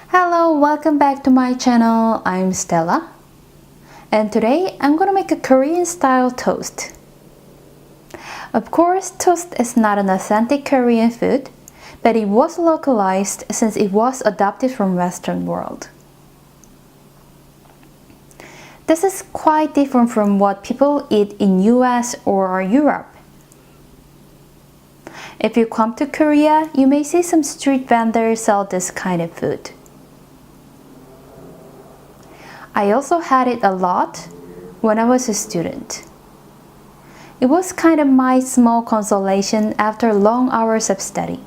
Hello, welcome back to my channel. I'm Stella. And today I'm gonna make a Korean style toast. Of course, toast is not an authentic Korean food, but it was localized since it was adopted from Western world. This is quite different from what people eat in US or Europe. If you come to Korea, you may see some street vendors sell this kind of food. I also had it a lot when I was a student. It was kind of my small consolation after long hours of study.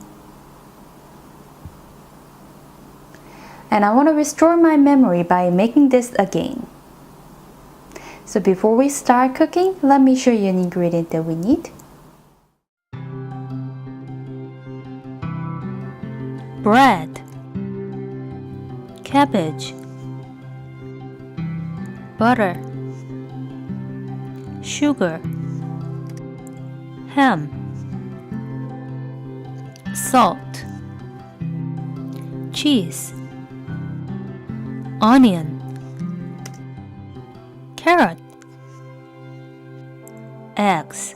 And I want to restore my memory by making this again. So before we start cooking, let me show you an ingredient that we need. Bread, cabbage, butter, sugar, ham, salt, cheese, onion, carrot, eggs.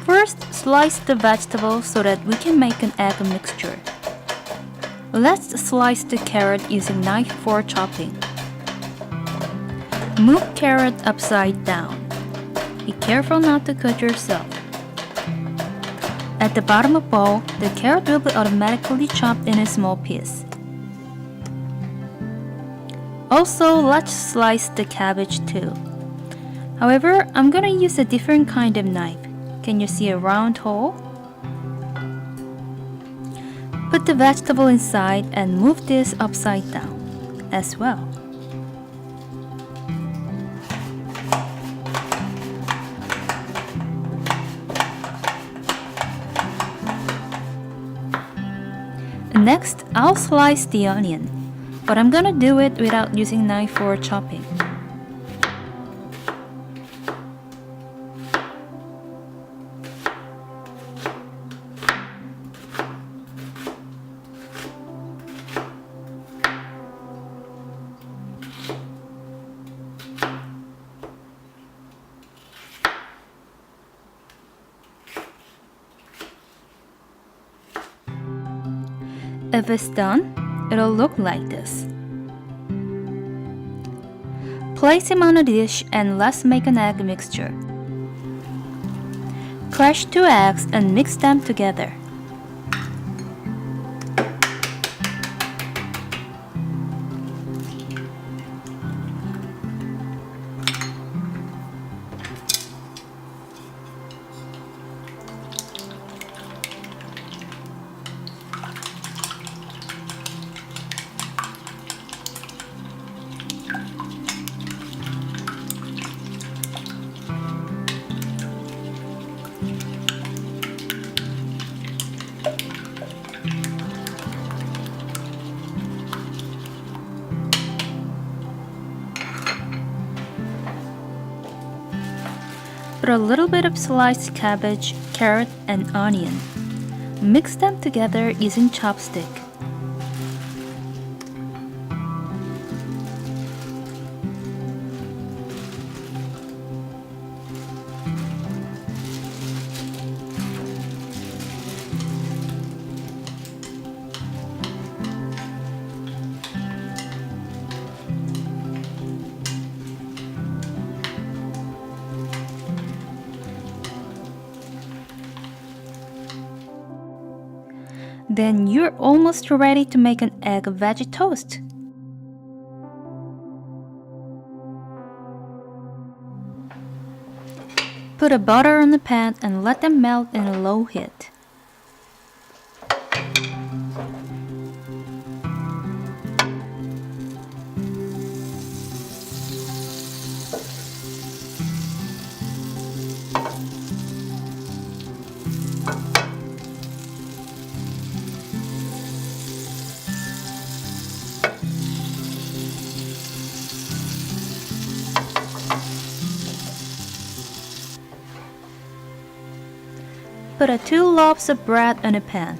First, slice the vegetables so that we can make an egg mixture. Let's slice the carrot using knife for chopping. Move carrot upside down. Be careful not to cut yourself. At the bottom of the bowl, the carrot will be automatically chopped in a small piece. Also, let's slice the cabbage too. However, I'm gonna use a different kind of knife. Can you see a round hole? Put the vegetable inside and move this upside down as well. Next, I'll slice the onion, but I'm gonna do it without using knife for chopping. If it's done, it'll look like this. Place him on a dish and let's make an egg mixture. Crush 2 eggs and mix them together. Put a little bit of sliced cabbage, carrot, and onion. Mix them together using chopstick. Then you're almost ready to make an egg veggie toast. Put a butter on the pan and let them melt in a low heat. Put 2 loaves of bread on a pan.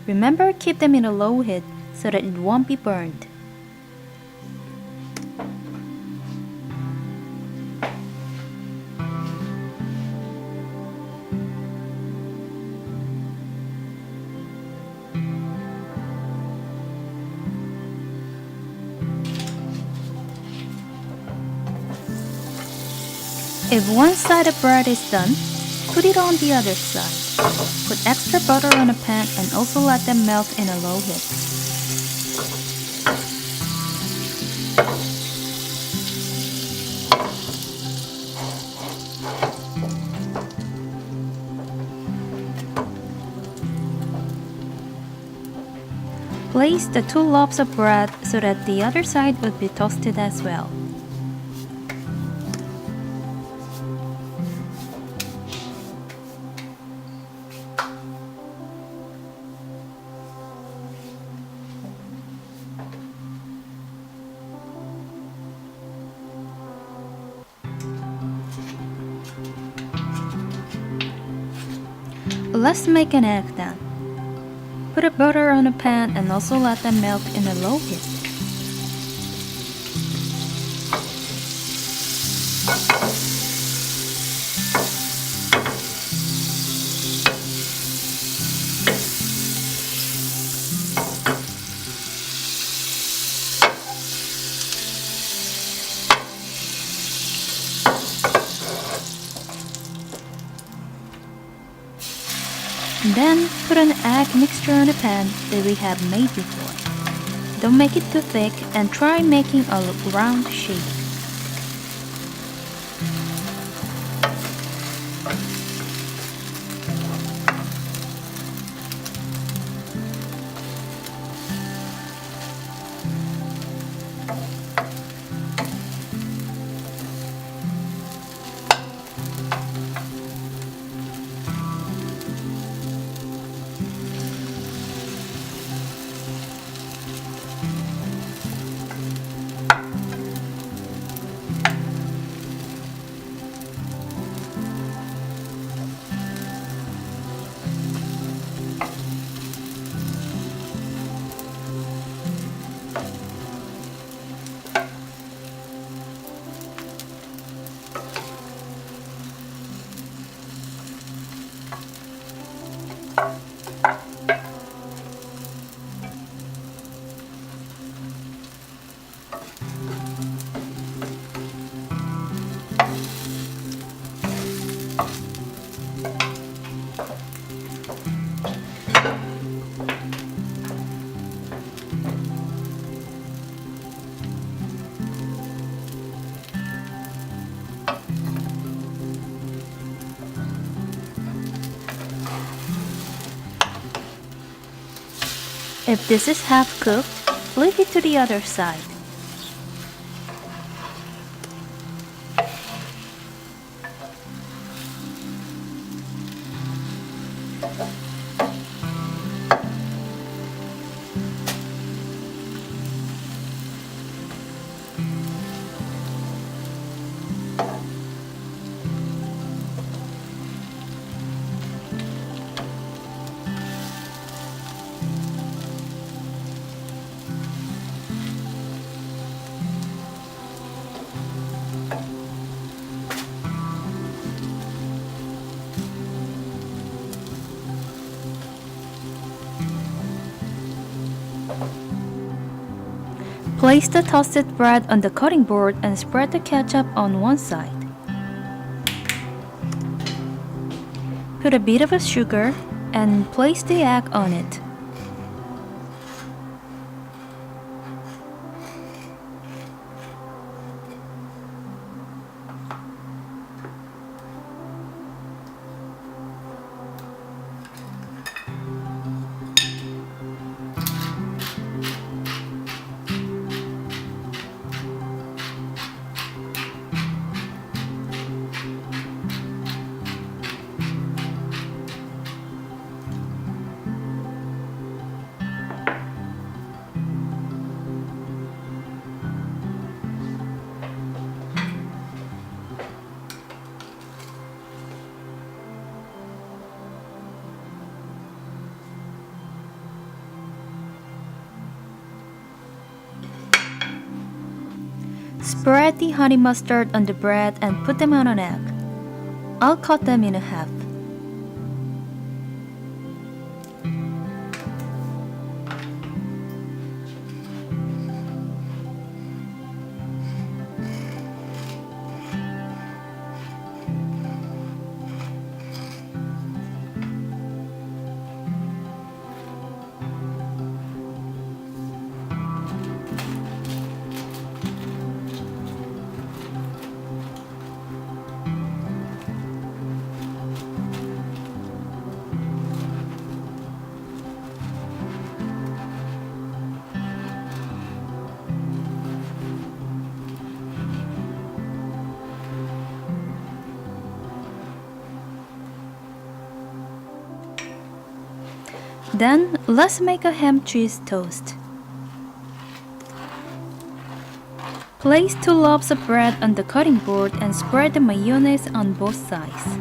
Remember, keep them in a low heat so that it won't be burned. If one side of bread is done, put it on the other side. Put extra butter on a pan and also let them melt in a low heat. Place the 2 loaves of bread so that the other side will be toasted as well. Let's make an egg then. Put a butter on a pan and also let them melt in a low heat. Then put an egg mixture on a pan that we have made before. Don't make it too thick and try making a round shape. If this is half cooked, flip it to the other side. Place the toasted bread on the cutting board and spread the ketchup on one side. Put a bit of sugar and place the egg on it. Spread the honey mustard on the bread and put them on an egg. I'll cut them in half. Then let's make a ham cheese toast. Place 2 loaves of bread on the cutting board and spread the mayonnaise on both sides.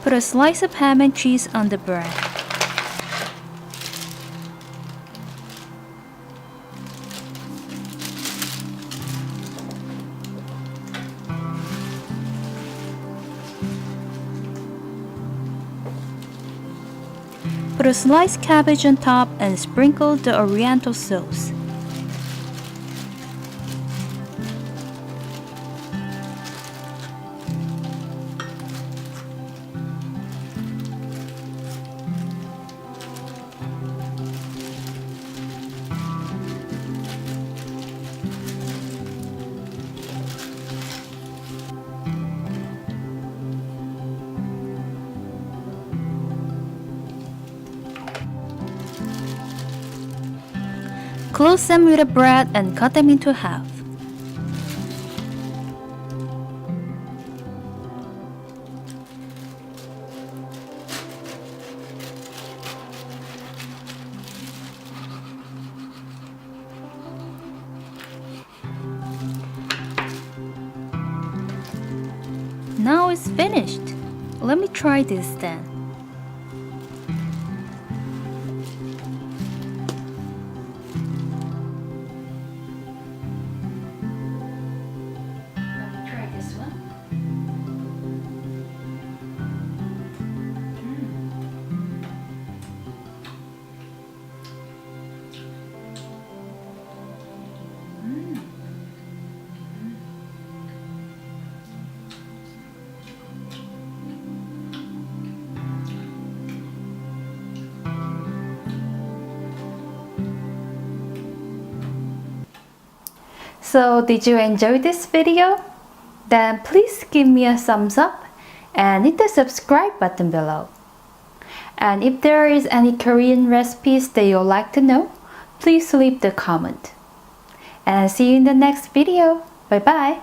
Put a slice of ham and cheese on the bread. Put a sliced cabbage on top and sprinkle the oriental sauce. Close them with a bread and cut them into half. Now it's finished. Let me try this then. So did you enjoy this video? Then please give me a thumbs up and hit the subscribe button below. And if there is any Korean recipes that you'd like to know, please leave the comment. And see you in the next video. Bye bye.